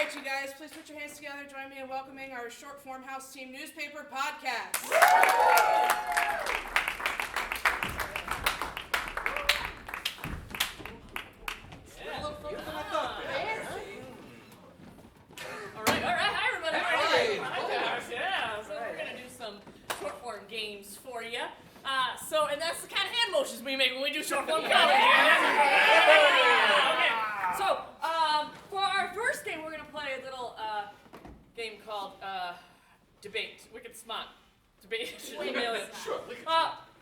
right, you guys, please put your hands together. Join me in welcoming our short form house team newspaper podcast. Hi, everybody. Hi, yeah. So we're gonna do some short form games for you. And that's the kind of hand motions we make when we do short form comedy. Okay. So, for our first game, we're gonna play a little game called debate. Wicked smart. Debate. Sure.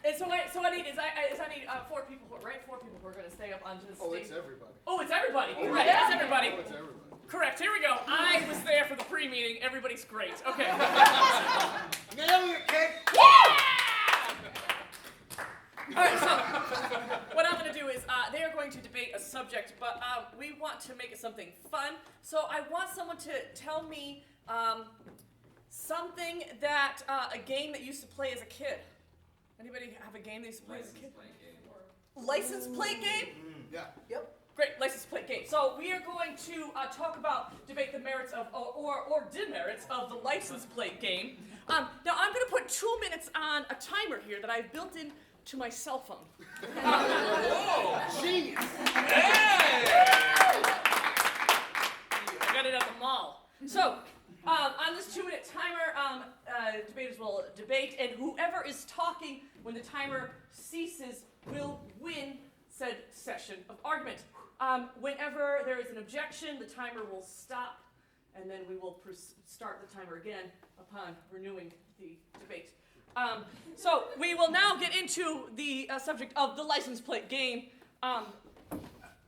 And so what I need is I need 4 people, right? 4 people who are gonna stay up onto the stage. Oh, it's everybody. Oh, it's everybody. Oh, Right, yeah. it's everybody. Oh, it's everybody. Correct. Here we go. I was there for the pre-meeting. Everybody's great. Okay. Nailed it, kid! All right. So what I'm going to do is they are going to debate a subject, but we want to make it something fun. So I want someone to tell me something that a game that you used to play as a kid. Anybody have a game they used to play as a kid? License plate game? Yeah. Yep. Great, license plate game. So we are going to debate the merits of, or demerits of the license plate game. Now I'm going to put 2 minutes on a timer here that I've built in to my cell phone. Whoa! Genius! Hey! I got it at the mall. So on this 2-minute timer, debaters will debate, and whoever is talking when the timer ceases will win said session of argument. Whenever there is an objection, the timer will stop, and then we will start the timer again upon renewing the debate. So we will now get into the subject of the license plate game.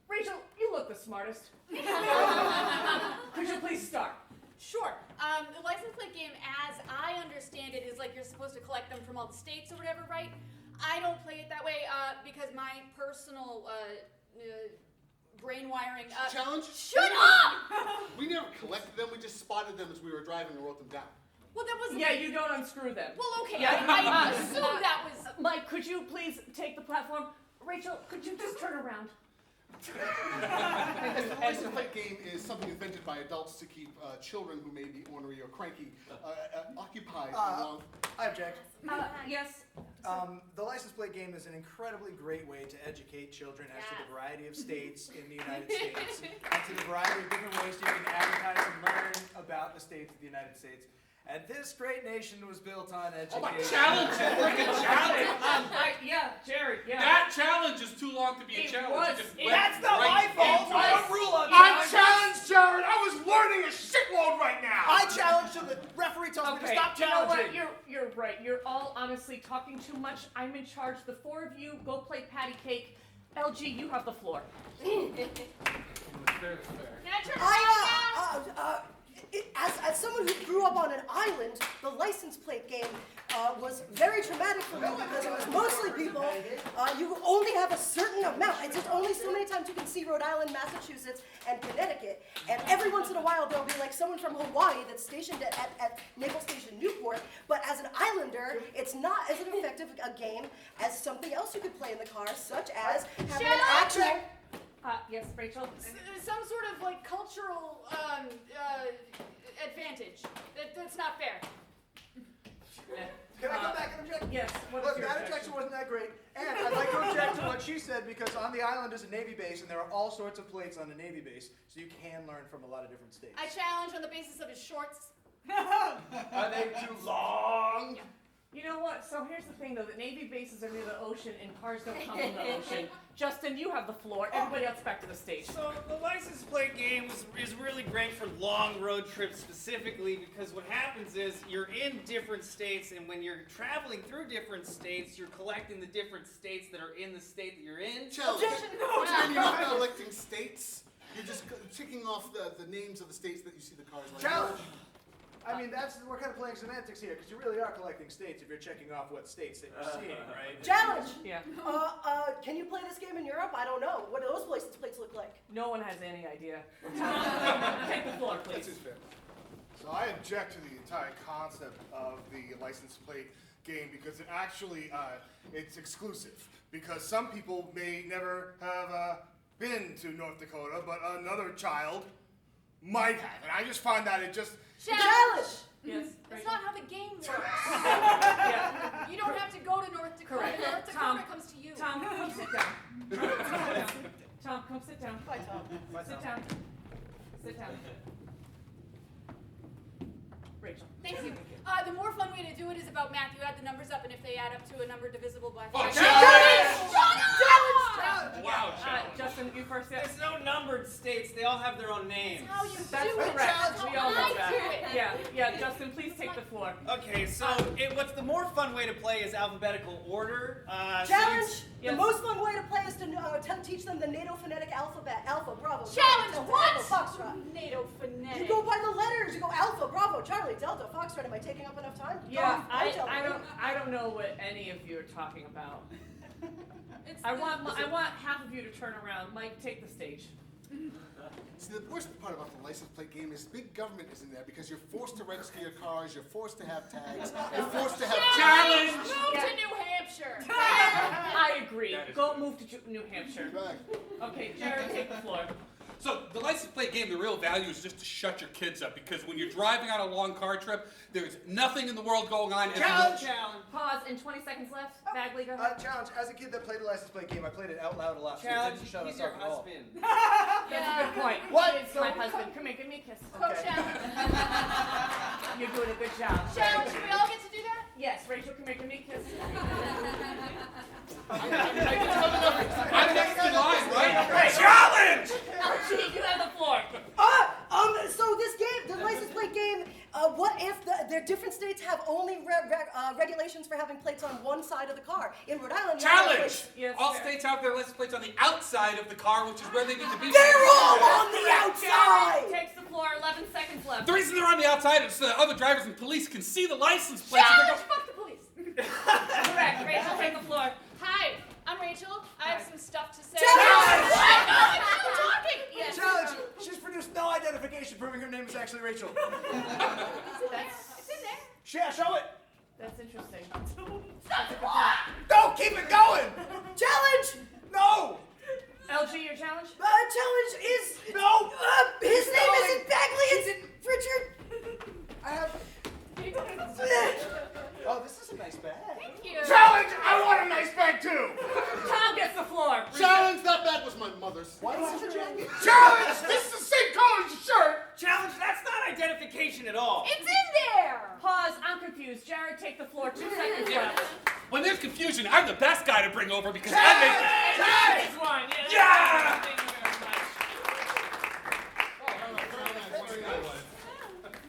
Rachel, you look the smartest. Could you please start? Sure. The license plate game, as I understand it, is like you're supposed to collect them from all the states or whatever, right? I don't play it that way because my personal brain wiring. Challenge? Shut up! We never collected them, we just spotted them as we were driving and wrote them down. Well, that was. Yeah, you don't unscrew them. Well, okay. Yeah. I assumed that was. Mike, could you please take the platform? Rachel, could you just turn around? The license plate game is something invented by adults to keep children who may be ornery or cranky occupied along. I object. Yes. The license plate game is an incredibly great way to educate children as to the variety of states in the United States and to the variety of different ways you can advertise and learn about the states of the United States. And this great nation was built on education. Oh, my challenge! Freaking challenge! Yeah, Jared, yeah. That challenge is too long to be a challenge. That's not my fault! I don't rule on I'm challenged, Jared! I was learning a shitload right now! I challenge till the referee tells me to stop challenging. You know what? You're right. You're all honestly talking too much. I'm in charge. The 4 of you go play patty cake. LG, you have the floor. Can I turn it down? As someone who grew up on an island, the license plate game was very traumatic for me because it was mostly people. You only have a certain amount. It's just only so many times you can see Rhode Island, Massachusetts, and Connecticut. And every once in a while there'll be like someone from Hawaii that's stationed at Naval Station Newport. But as an islander, it's not as effective a game as something else you could play in the car, such as having an actual. Yes, Rachel. Some sort of like cultural advantage. That's not fair. Can I come back and object? Yes. Look, that objection wasn't that great. And I'd like to object to what she said because on the island is a Navy base and there are all sorts of plates on the Navy base, so you can learn from a lot of different states. I challenge on the basis of his shorts. Are they too long? Yeah. You know what? So here's the thing, though. The Navy bases are near the ocean, and cars don't come from the ocean. Justin, you have the floor. Everybody else back to the stage. So the license plate game is really great for long road trips specifically because what happens is you're in different states, and when you're traveling through different states, you're collecting the different states that are in the state that you're in. Challenge. You're not collecting states. You're just ticking off the names of the states that you see the cars on. Challenge. I mean, we're kind of playing semantics here, because you really are collecting states if you're checking off what states that you're seeing, right? Challenge! Yeah. Can you play this game in Europe? I don't know. What do those license plates look like? No one has any idea. Take the floor, please. That's fair. So I object to the entire concept of the license plate game because it actually, it's exclusive. Because some people may never have been to North Dakota, but another child might have. And I just find that it just... Challenge! Yes. That's Rachel? not how the game works. Yeah. You don't have to go to North Dakota. Correct. North Dakota Tom. comes to you. Tom, come sit down. Tom, come sit down. Bye, Tom. Bye, Sit Tom. down. Sit down. Rachel. Thank you. The more fun way to do it is about math. You add the numbers up, and if they add up to a number divisible by 5. Oh, Challenge! Wow, Justin, you first. Yeah. There's no numbered states. They all have their own names. That's how you That's do it. correct. That's We how all know I that. do it. Yeah. Justin, please take the floor. Okay, so what's the more fun way to play is alphabetical order. Challenge! Yes. The most fun way to play is to teach them the NATO phonetic alphabet. Alpha, Bravo, Challenge! Delta, What? Echo, Foxtrot. NATO You phonetic. go by the letters. You go Alpha, Bravo, Charlie, Delta, Foxtrot. Am I taking up enough time? Yeah, Go on, tell me. I don't know what any of you are talking about. It's I want half of you to turn around. Mike, take the stage. See, the worst part about the license plate game is big government is in there because you're forced to register your cars, you're forced to have tags, you're forced to have Challenge! challenge. Move Yeah. to New Hampshire. I agree. Go move to New Hampshire. Right. Okay, Jared, take the floor. So the license plate game, the real value is just to shut your kids up because when you're driving on a long car trip, there's nothing in the world going on. and Challenge! Pause and 20 seconds left. Bagley, go ahead. Challenge. As a kid that played the license plate game, I played it out loud a lot. So it Challenge, didn't shut he's us your up at all. husband. That's a good point. What? It's my husband. Come here, give me a kiss. Go challenge. You're doing a good job. Challenge. We all get to do that? Yes, Rachel, come here, give me a kiss. I'm next in line, right? Challenge! Archie, you have the floor. So this game, the license plate game, what if their different states have only regulations for having plates on one side of the car? In Rhode Island, you have Challenge! plates- Yes, All fair. states have their license plates on the outside of the car, which is where they need to be. They're all on the Jared outside! takes the floor, 11 seconds left. The reason they're on the outside is so that other drivers and police can see the license plates. and they Challenge! go, Fuck the police. Correct, Rachel, take the floor. Hi, I'm Rachel. I have some stuff to say. Challenge! What? No, it's you talking. Yes. Challenge. She's produced no identification proving her name is actually Rachel. It's in there. Yeah, show it. That's interesting. No, keep it going. Challenge! No. LG, your challenge? Challenge is... No. his name going. isn't Bagley, it's Richard... I have. Oh, this is a nice bag. Thank you. Challenge! I want a nice bag too! Tom gets the floor. Challenge, that bag was my mother's. Why is it a jacket? Challenge! This is the same color as your shirt! Challenge, that's not identification at all. It's in there. Pause, I'm confused. Jared, take the floor, 2 seconds left. when there's confusion, I'm the best guy to bring over because I make. Next one, Yeah! Thank you very much. Very nice.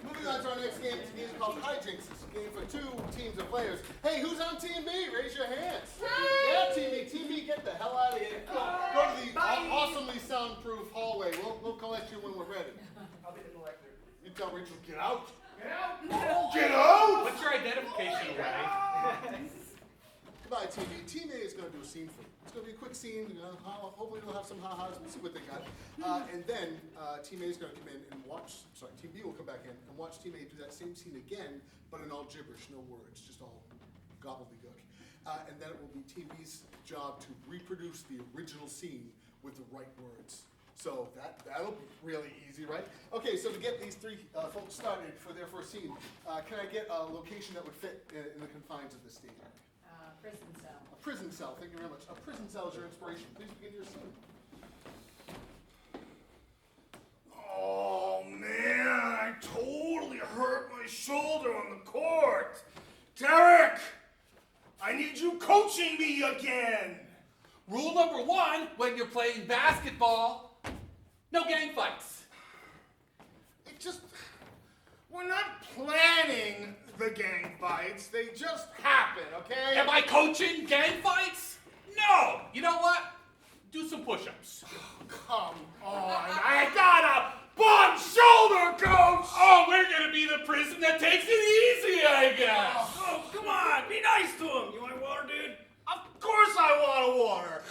Moving on to our next game, it's a game called Hijinks. It's a game for 2 teams of players. Hey, who's on Team B? Raise your hands. Yeah, Team B. Team B, get the hell out of here. Go to the awesomely soundproof hallway. We'll collect you when we're ready. I'll be the collector. You tell Rachel, get out. Get out! Get out! What's your identification, Ray? Goodbye, Team B. Team A is going to do a scene for you. It's going to be a quick scene. You know, hopefully we'll have some ha-has. We'll see what they got. And then Team A is going to come in and watch, sorry, Team B will come back in and watch Team A do that same scene again, but in all gibberish, no words, just all gobbledygook. And then it will be Team B's job to reproduce the original scene with the right words. So that'll be really easy, right? Okay, so to get these 3 folks started for their first scene, can I get a location that would fit in the confines of this stage? Prison cell. A prison cell, thank you very much. A prison cell is your inspiration. Please begin your scene. Oh man, I totally hurt my shoulder on the court. Derek, I need you coaching me again. Rule number 1 when you're playing basketball: no gang fights. It just, we're not planning the gang fights. They just happen, okay? Am I coaching gang fights? No. You know what? Do some push-ups. Come on, I got a bum shoulder, coach. Oh, we're gonna be the prison that takes it easy, I guess. Oh, come on, be nice to him. You want water, dude? Of course I want a water.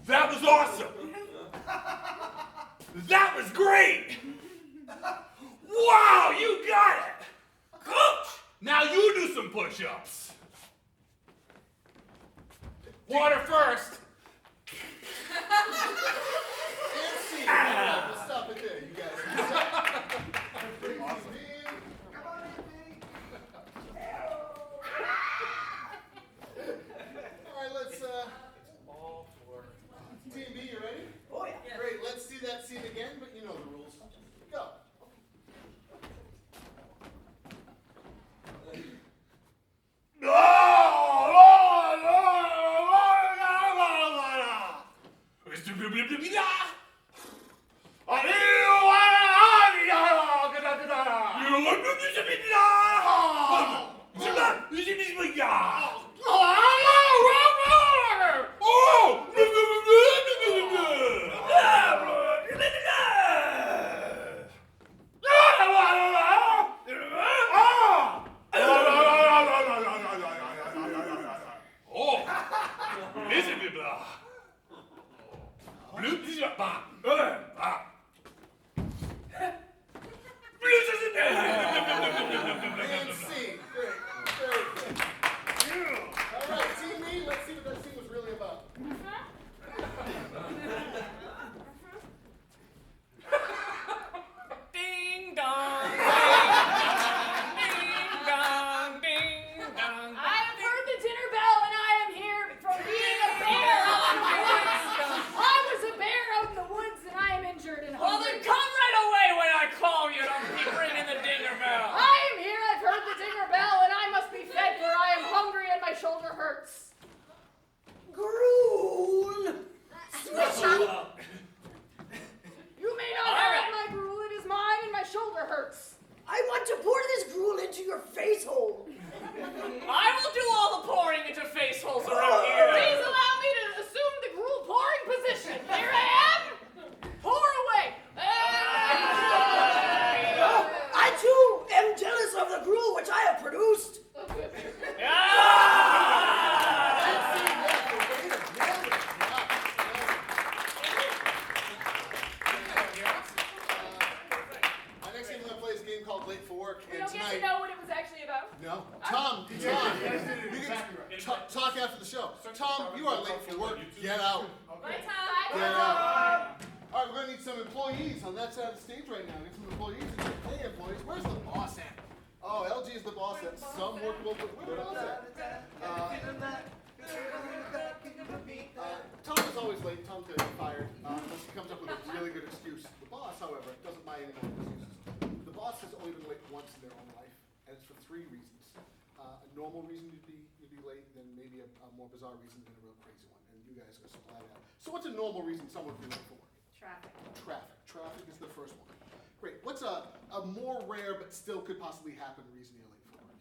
That was awesome. That was great. Wow, you got it. Coach, now you do some push-ups. Water first. And scene. Great. Very good. All right, Team Me, let's see what that scene was really about. Ding dong. Ding dong. Ding dong. I have heard the dinner bell, and I am here from being a bear out in the woods. I was a bear out in the woods, and I am injured and Well, hungry. then come right away when I call you. Don't keep ringing the dinger bell. I am here. I've heard the dinner bell, and I must be fed, for I am hungry and my shoulder hurts. Gruel. You may not All have right. my gruel. It is mine, and my shoulder hurts. I want to pour this gruel into your face hole. I will do all the pouring into face holes around here. Please allow me to assume the gruel pouring position. Here I am. Pour away. I too am jealous of the gruel which I have produced. Next game we're gonna play is a game called Late for Work, We and don't get to tonight. know what it was actually about. No, Tom, you can talk after the show. Tom, you are late for work. Get out. Bye, Tom. Get out. All right, we're gonna need some employees on that side of the stage right now. Need some employees. Hey, employees, where's the boss at? Oh, LG is the boss at some work local. Where's the boss at? Tom is always late. Tom could get fired unless he comes up with a really good excuse. The boss, however, doesn't buy any more excuses. The boss has only been late once in their own life, and it's for 3 reasons. A normal reason you'd be late, then maybe a more bizarre reason than a real crazy one. And you guys are gonna supply that. So what's a normal reason someone would be late for work? Traffic. Traffic. Traffic is the first one. Great. What's a more rare but still could possibly happen reason you're late for work?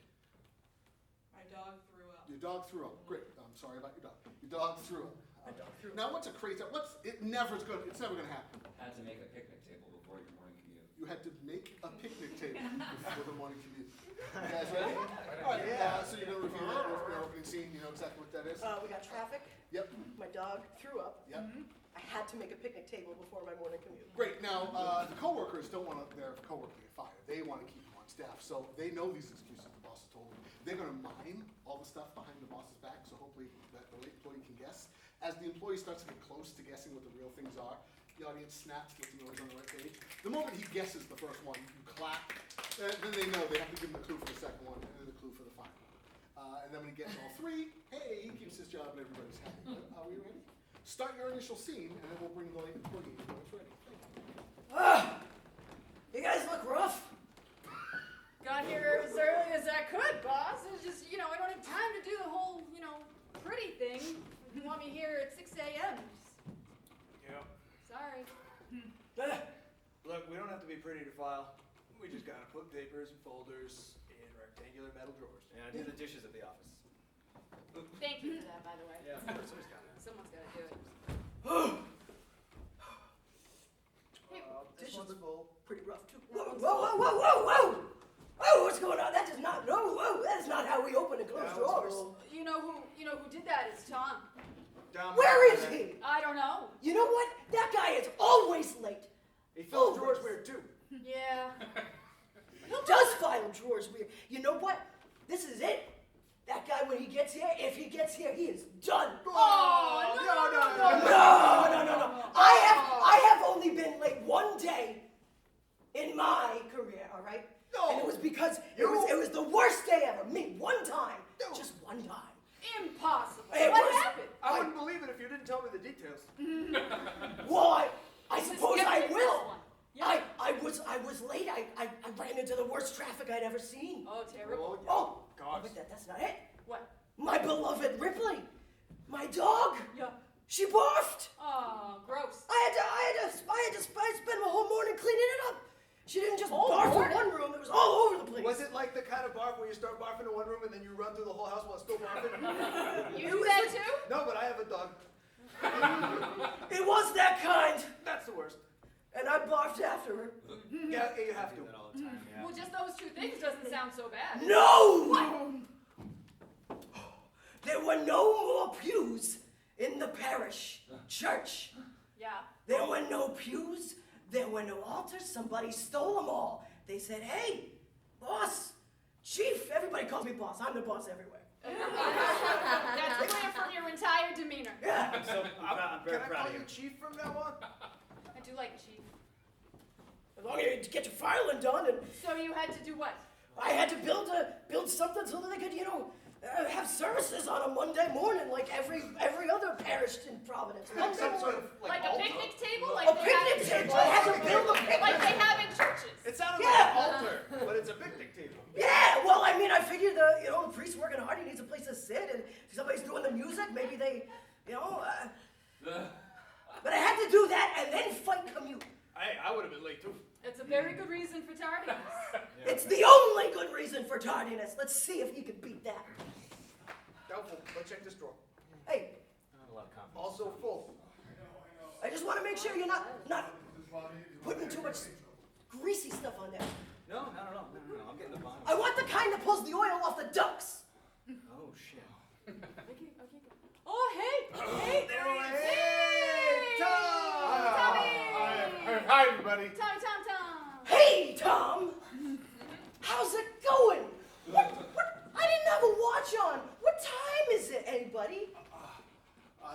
My dog threw up. Your dog threw up. Great. I'm sorry about your dog. Your dog threw up. Now what's a crazy? It's never gonna happen. Had to make a picnic table before your morning commute. You had to make a picnic table before the morning commute. You guys ready? All right. So you're gonna review the opening scene. You know exactly what that is. We got traffic. Yep. My dog threw up. Yep. I had to make a picnic table before my morning commute. Great. Now the coworkers don't want their coworker to get fired. They want to keep you on staff. So they know these excuses the boss has told them. They're gonna mine all the stuff behind the boss's back. So hopefully that the late employee can guess. As the employee starts to get close to guessing what the real things are, the audience snaps, lets them know he's on the right page. The moment he guesses the first one, you clap. Then they know they have to give him the clue for the second one and then the clue for the final one. And then when he gets all 3, hey, he keeps his job and everybody's happy. Are we ready? Start your initial scene and then we'll bring the late employee in when it's ready. You guys look rough. Got here as early as I could, boss. It was just, I don't have time to do the whole, pretty thing. You want me here at 6 a.m. Yep. Sorry. Look, we don't have to be pretty to file. We just gotta put papers and folders in rectangular metal drawers. And I do the dishes at the office. Thank you for that, by the way. Yeah, of course, always got it. Someone's got to do it. This one's full. Pretty rough too. Whoa, whoa, whoa, whoa, whoa, whoa! Whoa, what's going on? That is not, no, whoa, that is not how we open and close That one's drawers. full. You know who did that? It's Tom. Down Where is below. he? I don't know. You know what? That guy is always late. He fills drawers weird too. Yeah. Does file drawers weird. You know what? This is it. That guy, when he gets here, if he gets here, he is done. Oh, No. I have only been late one day in my career, all right? No. And it was because it was the worst day ever. Me, one time. No. Just one time. Impossible. It What was- happened? I wouldn't believe it if you didn't tell me the details. Well, I suppose Skip I the will. first one. Yeah. I was late. I ran into the worst traffic I'd ever seen. Oh, terrible. Oh, God. but that's not it. What? My beloved Ripley, my dog, Yeah. she barfed. Oh, gross. just barf in one room. It was all over the place. Was it like the kind of barf where you start barfing in one room and then you run through the whole house while still barfing? You do that too? No, but I have a dog. It was that kind. That's the worst. And I barfed after her. Yeah, you have to. Do that all the time, yeah. Well, just those two things doesn't sound so bad. No! What? There were no more pews in the parish church. Yeah. There were no pews. There were no altars. Somebody stole them all. They said, hey, boss, chief. Everybody calls me boss. I'm the boss everywhere. That's clear from your entire demeanor. Yeah. So I'm very Can I proud call of you you. chief from now on? I do like Chief. As long as you get your filing done, and So you had to do what? I had to build something so that they could, have services on a Monday morning like every other parish in Providence. Like some sort of Like a altar? picnic table? A Like they have picnic in table. churches? I had to build a picnic Like they table. have in churches. It sounded Yeah. like an altar, but it's a picnic table. Yeah, well, I mean, I figured the priest working hard, he needs a place to sit, and if somebody's doing the music, maybe they, but I had to do that and then fight commute. Hey, I would have been late too. It's a very good reason for tardiness. It's the only good reason for tardiness. Let's see if he can beat that. Doubtful. Let's check this drawer. Hey, Not a lot of confidence. Also full. I just want to make sure you're not putting too much greasy stuff on there. No. I'm getting the bottom. I want the kind that pulls the oil off the ducks. Oh, shit. Oh, hey, there he is. Hey, Tom! Tommy! Hi, everybody. Tom. Hey, Tom. How's it going? What? I didn't have a watch on. What time is it, anybody?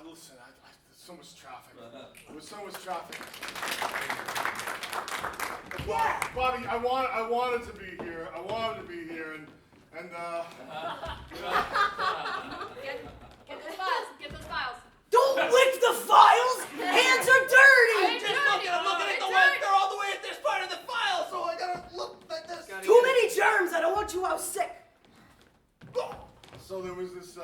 Listen, there's so much traffic. There was so much traffic. Yeah. Bobby, I wanted to be here. And Get those files. Don't lick the files. Hands are dirty. Just looking at the way they're all the way at this part of the file, so I gotta look like this. Too many germs. I don't want you out sick. so there was this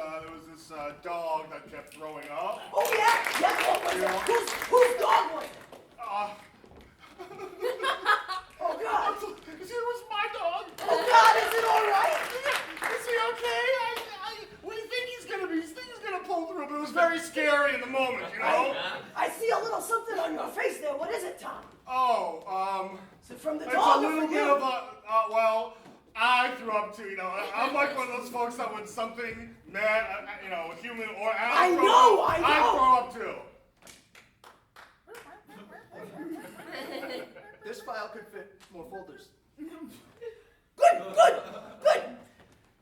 dog that kept throwing up. Oh yeah. Yeah. What was it? Whose dog was it? Oh God. It was my dog. Oh God. Is it all right? Is he okay? We think he's gonna pull through, but it was very scary in the moment, I see a little something on your face there. What is it, Tom? Oh, Is it from the it's dog a or little from bit you? of well, I threw up too, I'm like one of those folks that when something human or animal I know. I throw up too. This file could fit more folders. Good.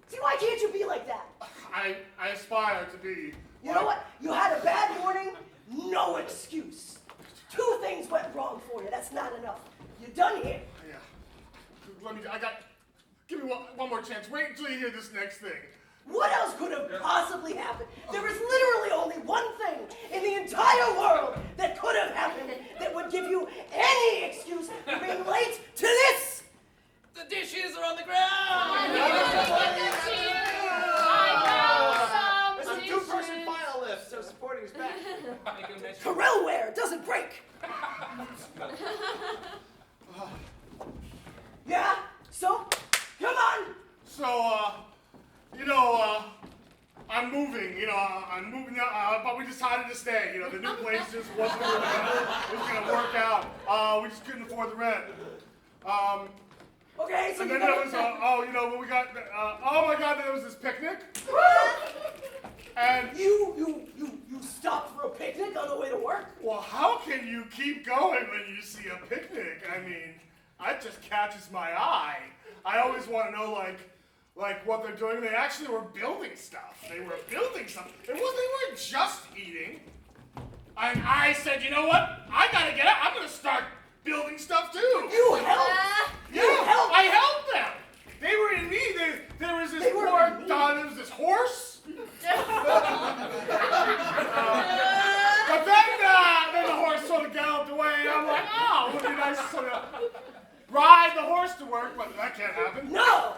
See, why can't you be like that? I aspire to be. You know what? You had a bad morning, no excuse. 2 things went wrong for you. That's not enough. You're done here. Yeah. Give me one more chance. Wait until you hear this next thing. What else could have possibly happened? There is literally only one thing in the entire world that could have happened that would give you any excuse for being late to this. The dishes are on the ground! There's a 2-person file lift, so supporting his back. Corellware doesn't break. Yeah? So, come on. So, I'm moving, out, but we decided to stay. The new place just wasn't gonna work out. We just couldn't afford the rent. Okay, so And you then there got was, when we got, oh my God, there was this picnic. And, you stopped for a picnic on the way to work? well, how can you keep going when you see a picnic? I mean, that just catches my eye. I always want to know, like what they're doing. They actually were building stuff. They weren't just eating. And I said, you know what? I gotta get out. I'm gonna start building stuff too. You helped. Yeah, You helped. I helped them. They were in need. There was this They were poor in need. there was this horse. But then the horse sort of galloped away. I'm like, oh, it would be nice to sort of ride the horse to work, but that can't happen. No.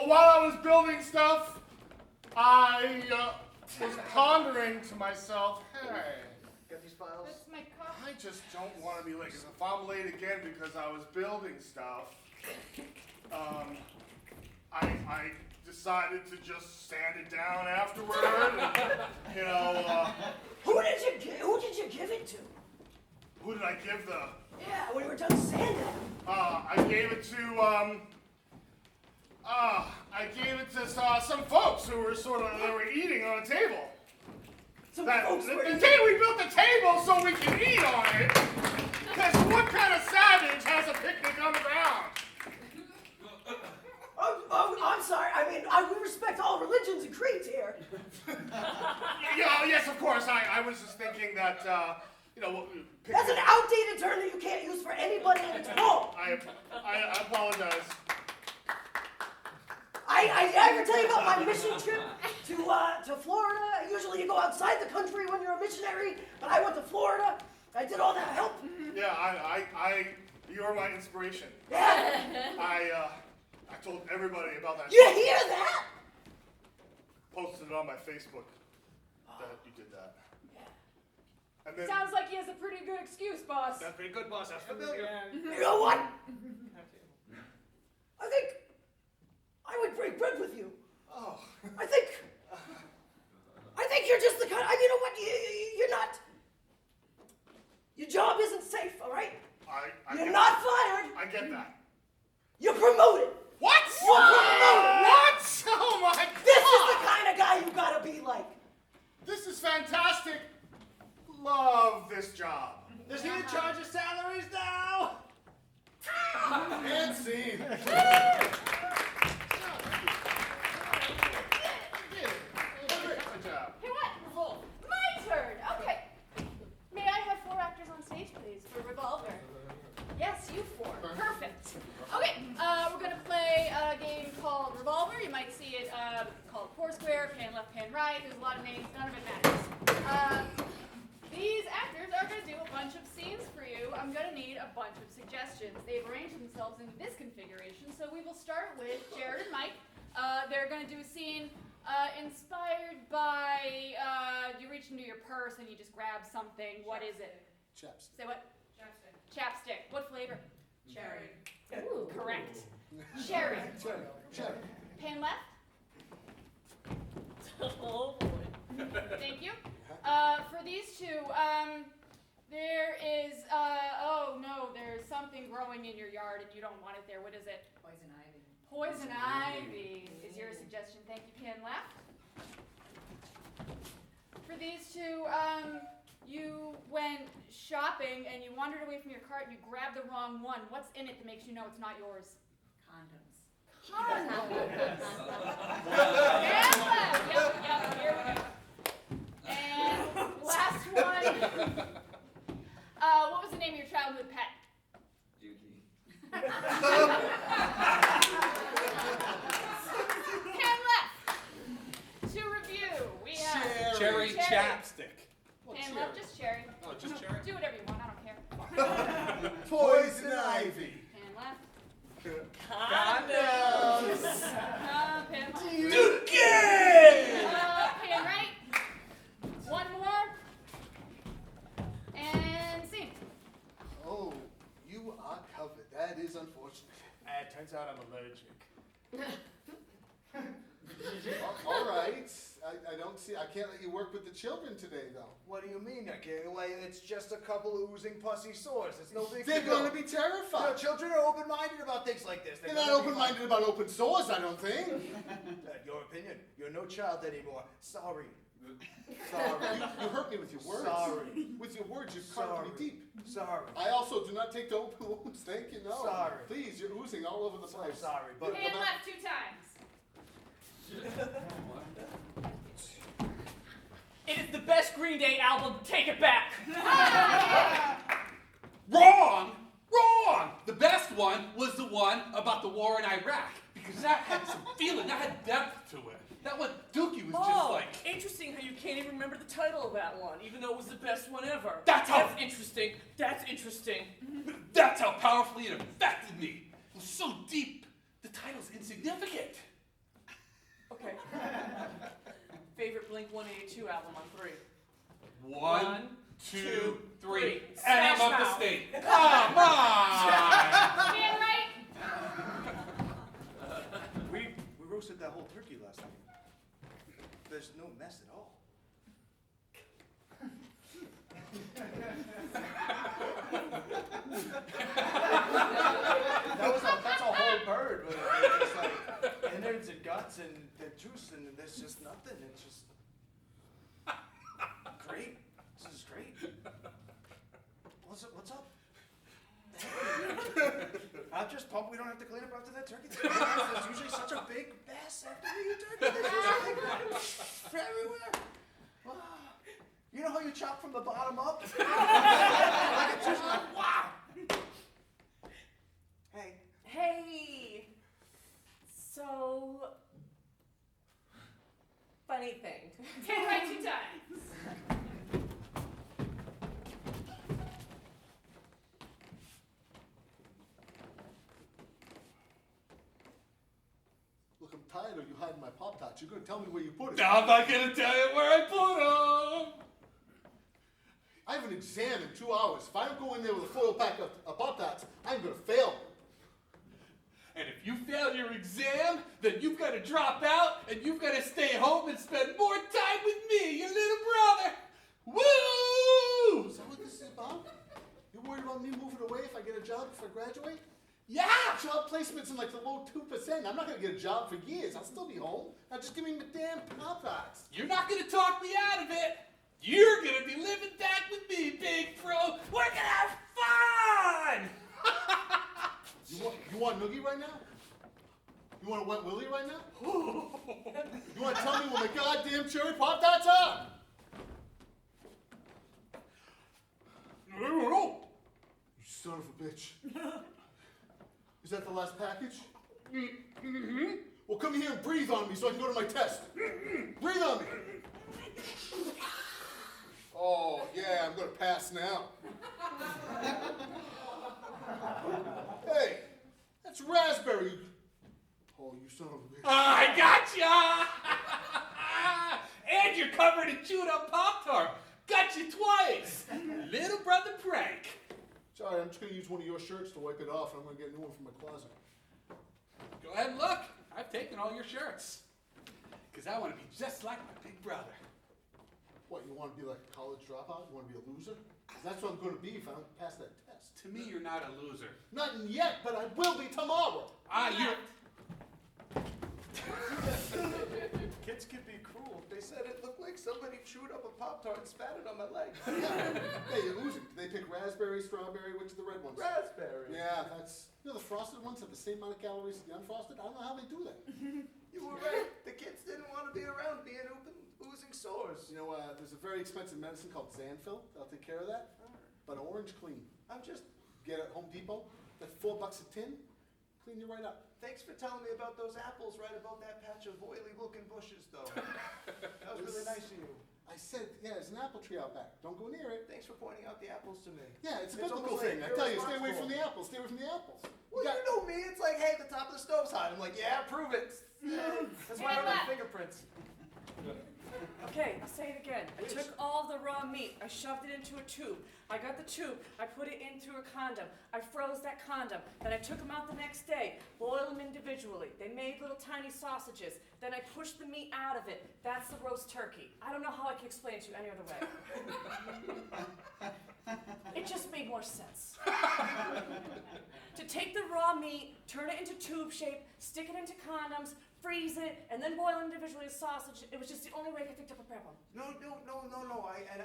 While I was building stuff, I was pondering to myself, hey, Got these files? That's my cup. I just don't want to be late, 'cause if I'm late again because I was building stuff, I decided to just sand it down afterward, and, you know, Who did you give it to? who did I give the, Yeah, when you were done sanding it. I gave it to, some folks who were they were eating on a table. Some That, folks the, were the eating. table, we built the table so we can eat on it. Because what kind of savage has a picnic on the ground? I'm sorry. I mean, we respect all religions and creeds here. Yeah, yes, of course. I was just thinking that, That's an outdated term that you can't use for anybody, and it's wrong. I apologize. I ever tell you about my mission trip to Florida? Usually you go outside the country when you're a missionary, but I went to Florida. I did all that help. Yeah, you're my inspiration. Yeah. I told everybody about that. You hear that? Posted it on my Facebook that you did that. And then, Sounds like he has a pretty good excuse, boss. That's pretty good, boss. That's familiar. You know what? I think I would break bread with you. oh, I think you're just the kind. You know what? You're not. Your job isn't safe. All right. I You're get not fired. I get that. You're promoted. What? You're promoted. What? Oh my God! This is the kind of guy you gotta be like. This is fantastic. Love this job. Is he in charge of salaries now? And scene. Good job. Hey, what? My turn. Okay. May I have 4 actors on stage, please, for Revolver? Yes, you 4. Perfect. Okay, we're gonna play a game called Revolver. You might see it called Foursquare, pan left, pan right. There's a lot of names. None of it matters. These actors are gonna do a bunch of scenes for you. I'm gonna need a bunch of suggestions. They've arranged themselves in this configuration, so we will start with Jared and Mike. They're gonna do a scene inspired by you reach into your purse and you just grab something. What is it? Chaps. Say what? Chapstick. Chapstick. What flavor? Cherry. Ooh, correct. Cherry. Cherry. Pan left. Oh boy. Thank you. For these two, there is, oh no, there's something growing in your yard and you don't want it there. What is it? Poison ivy. Poison ivy is your suggestion. Thank you, pan left. For these two, you went shopping and you wandered away from your cart and you grabbed the wrong one. What's in it that makes you know it's not yours? Condoms. Condoms. Pan left. Yep, here we go. And last one. What was the name of your childhood pet? Pan left. To review, we have Cherry chapstick. Pan left, just cherry. Oh, just cherry? Do whatever you want, I don't care. Poison ivy. Pan left. Condoms. Pan left. Dookie! Pan right. One more. And scene. Oh, you are covered. That is unfortunate. It turns out I'm allergic. All right. I don't see. I can't let you work with the children today, though. What do you mean? Okay, well, it's just a couple of oozing pussy sores. It's no big They're deal. going to be terrified. No, children are open-minded about things like this. They're not open-minded about open sores, I don't think. Your opinion. You're no child anymore. Sorry. Sorry. You hurt me with your words. Sorry. With your words, you've cut me deep. Sorry. I also do not take the open wounds. Thank you. No. Sorry. Please, you're oozing all over the place. Sorry, but Pan left 2 times. It is the best Green Day album. Take it back. Wrong! Wrong! The best one was the one about the war in Iraq, because that had some feeling, that had depth to it. That one, Dookie was just like... Interesting how you can't even remember the title of that one, even though it was the best one ever. That's how- interesting. That's interesting. That's how powerfully it affected me. It was so deep, the title's insignificant. Okay. Favorite Blink-182 album on 3? One, 2, 3. And Smash I'm up the mouth. state. Come on! Man, right? We roasted that whole turkey last night. There's no mess at all. That's a whole bird, but it's like innards and guts and the juice, and there's just nothing. It's just great. This is great. What's up? I'm just pumped we don't have to clean up after that turkey. There's usually such a big mess after we eat turkey. There's just like everywhere. Wow. You know how you chop from the bottom up? Like it's just like, wow. Hey. Hey. So, funny thing. Pan right 2 times. Look, I'm tired of you hiding my Pop-Tarts. You're gonna tell me where you put it. I'm not gonna tell you where I put them. I have an exam in 2 hours. If I don't go in there with a foil pack of Pop-Tarts, I'm gonna fail. And if you fail your exam, then you've got to drop out and you've got to stay home and spend more time with me, your little brother. Woo! Is that what this is about? You're worried about me moving away if I get a job before I graduate? Yeah! Job placement's in like the low 2%. I'm not gonna get a job for years. I'll still be home. Now just give me the damn Pop-Tarts. You're not going to talk me out of it. You're going to be living back with me, big bro. We're going to have fun! You want noogie right now? You want a wet willy right now? You want to tell me where my goddamn cherry Pop-Tarts are? You son of a bitch. Is that the last package? Mm-hmm. Well, come here and breathe on me so I can go to my test. Breathe on me. Oh, yeah, I'm going to pass now. Hey, that's raspberry. Oh, you son of a bitch. I gotcha! And you're covered in chewed up Pop-Tart. Got you twice. Little brother prank. Sorry, I'm just going to use one of your shirts to wipe it off, and I'm going to get a new one from my closet. Go ahead and look. I've taken all your shirts. Because I want to be just like my big brother. What, you want to be like a college dropout? You want to be a loser? 'Cause that's what I'm going to be if I don't pass that test. To me, you're not a loser. Not yet, but I will be tomorrow. You're... Kids can be cruel. They said it looked like somebody chewed up a Pop-Tart and spat it on my leg. Hey, you're losing. They pick raspberry, strawberry, which are the red ones? Raspberry. Yeah, that's... You know, the frosted ones have the same amount of calories as the unfrosted? I don't know how they do that. You were right. The kids didn't want to be around being oozing sores. You know, there's a very expensive medicine called Xanfil. That'll take care of that. But orange clean. I'm just... Get it at Home Depot. That's $4 a tin. Clean you right up. Thanks for telling me about those apples right above that patch of oily-looking bushes, though. That was really nice of you. I said, yeah, there's an apple tree out back. Don't go near it. Thanks for pointing out the apples to me. Yeah, it's a It's biblical almost thing. like I tell you, you're stay away from responsible. the apples. Stay away from the apples. Well, you know me. It's like, hey, the top of the stove's hot. I'm like, yeah, prove it. That's why I don't have fingerprints. Okay, I'll say it again. I took all the raw meat, I shoved it into a tube. I got the tube, I put it into a condom. I froze that condom. Then I took them out the next day, boiled them individually. They made little tiny sausages. Then I pushed the meat out of it. That's the roast turkey. I don't know how I can explain it to you any other way. It just made more sense. To take the raw meat, turn it into tube shape, stick it into condoms, freeze it, and then boil individually as sausage. It was just the only way I could think to prepare one. No.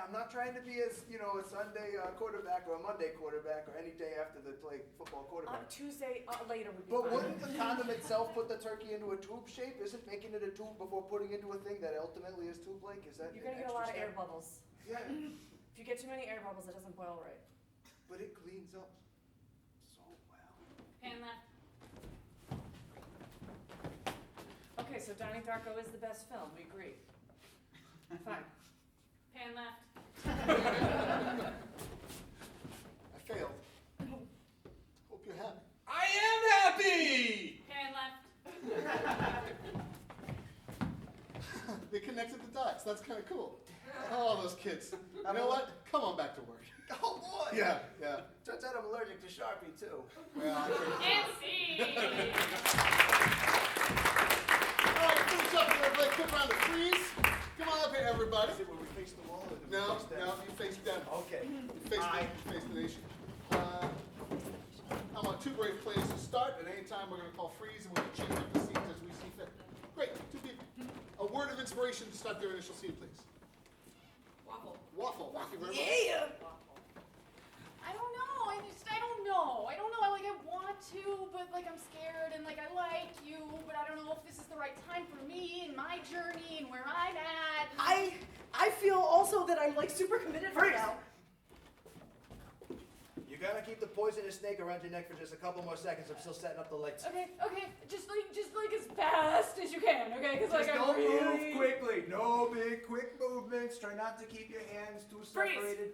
I'm not trying to be a Sunday quarterback or a Monday quarterback or any day after the football quarterback. Tuesday later would be But fine. wouldn't the condom itself put the turkey into a tube shape? Isn't making it a tube before putting into a thing that ultimately is tube-like? Is that You're gonna an get a lot of extra air step? bubbles. Yeah, If you get too many air bubbles, it doesn't boil right. but it cleans up so well. Pan left. Okay, so Donnie Darko is the best film. We agree. Fine. Pan left. I failed. Hope you're happy. I am happy! Pan left. They connected the dots. That's kind of cool. Oh, those kids. How You know what? Come on back to work. Oh boy. Yeah. Turns out I'm allergic to Sharpie too. Well, I think. And see. All right, finish up here, everybody. Quick round of freeze. Come on up here, everybody. Is it when we face the wall or do we No, face them? you face them. Okay. You face the nation. I want 2 brave players to start. At any time, we're going to call freeze, and we're going to change up the scenes as we see fit. Great, 2 people. A word of inspiration to start their initial scene, please. Waffle. Thank you very much. Yeah. I don't know. I don't know. I want to, but I'm scared and I like you, but I don't know if this is the right time for me and my journey and where I'm at. I feel also that I'm super committed right Freeze. now. You gotta keep the poisonous snake around your neck for just a couple more seconds. I'm still setting up the lights. Okay. Just as fast as you can, okay? Because Just I'm don't really... move quickly. No big quick movements. Try not to keep your hands too Freeze. separated.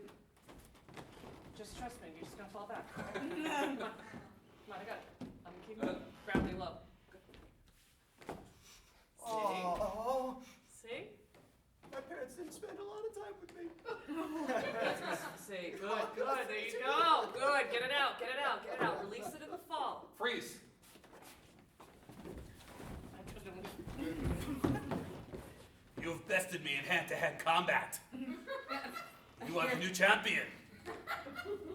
Just trust me, you're just gonna fall back. Come on, I got it. I'm keeping gravity low. Oh, See? my parents didn't spend a lot of time with me. See, good, there you go. Good, get it out. Release it in the fall. Freeze. You've bested me in hand-to-hand combat. You are the new champion.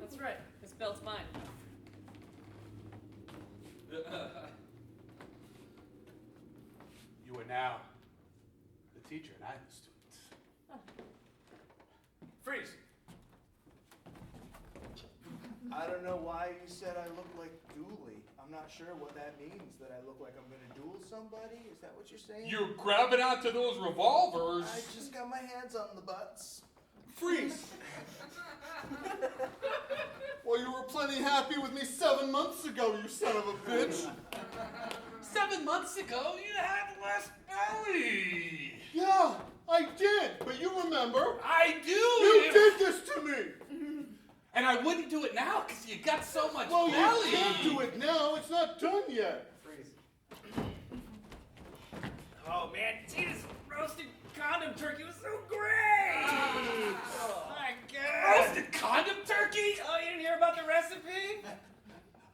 That's right, this belt's mine. You are now the teacher and I'm the student. Freeze. I don't know why you said I look like Dooley. I'm not sure what that means, that I look like I'm gonna duel somebody? Is that what you're saying? You're grabbing onto those revolvers. I just got my hands on the butts. Freeze. Well, you were plenty happy with me 7 months ago, you son of a bitch. 7 months ago, you had less belly. Yeah, I did, but you remember. I do. You did this to me. And I wouldn't do it now because you got so much Well, belly. you can't do it now. It's not done yet. Freeze. Oh man, Tina's roasted condom turkey was so great! Oh my god! Roasted condom turkey? Oh, you didn't hear about the recipe?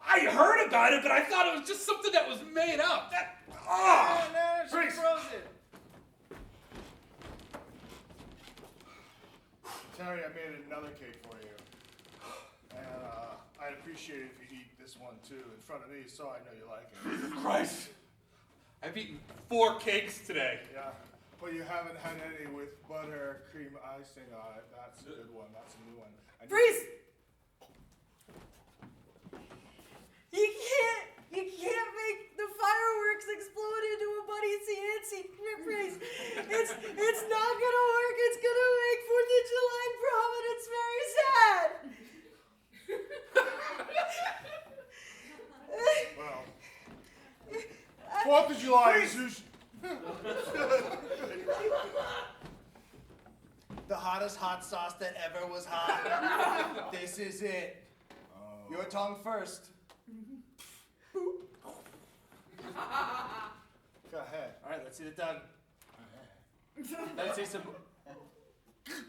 I heard about it, but I thought it was just something that was made up. Oh no, she Freeze. froze it. Terry, I made another cake for you. And I'd appreciate it if you eat this one too in front of me so I know you like it. Christ. I've eaten 4 cakes today. Yeah, but you haven't had any with butter cream icing on it. That's a good one. That's a new one. I need- Freeze! You can't make the fireworks explode into a Buddy Cianci. Freeze. It's not gonna work. It's gonna make 4th of July in Providence very sad. Well, 4th of July is usually. The hottest hot sauce that ever was hot. This is it. Your tongue first. Go ahead. All right, let's see the tongue. Let's see some.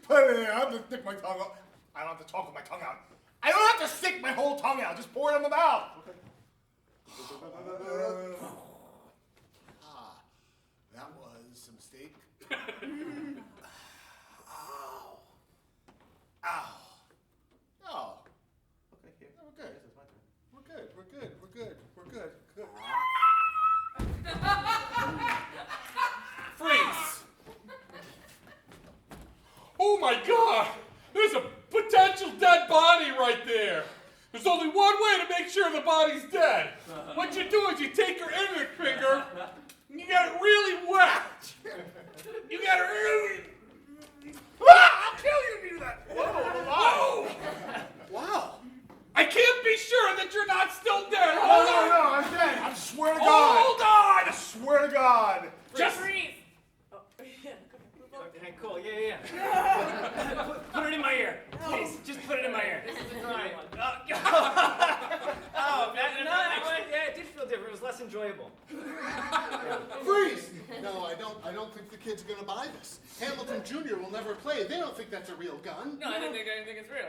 Put it in. I don't have to stick my tongue out. I don't have to talk with my tongue out. I don't have to stick my whole tongue out. Just pour it in my mouth. That was a mistake. Ow. Ow. Oh. Okay, here. We're good. This is my turn. We're good. We're good. We're good. We're good. Good. Freeze. Oh my God. There's a potential dead body right there. There's only one way to make sure the body's dead. What you do is you take your index finger and you get it really wet. You get it really... Ah, I'll kill you if you do that. Whoa. Wow. I can't be sure that you're not still dead. Oh, Hold no, on. no, I'm dead. I swear to God. Hold on. I swear to God. Just breathe. Oh, yeah. Okay, cool. Yeah. Put it in my ear, please. Just put it in my ear. This is a dry one. Yeah, it did feel different. It was less enjoyable. Freeze! No, I don't think the kids are gonna buy this. Hamilton Jr. will never play. They don't think that's a real gun. No, I think it's real.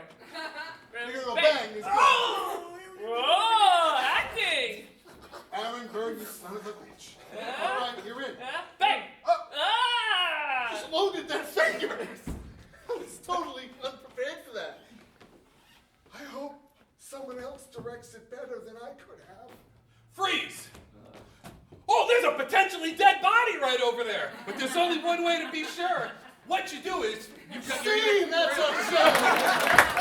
They're gonna go bang. It's Oh! Whoa! Acting! Aaron Burr, you son of a bitch. All right, you're in. Bang! Oh, Ah! just loaded that finger. I was totally unprepared for that. I hope someone else directs it better than I could have. Freeze! Oh, there's a potentially dead body right over there. But there's only one way to be sure. What you do is you cut your Scene, that's a show.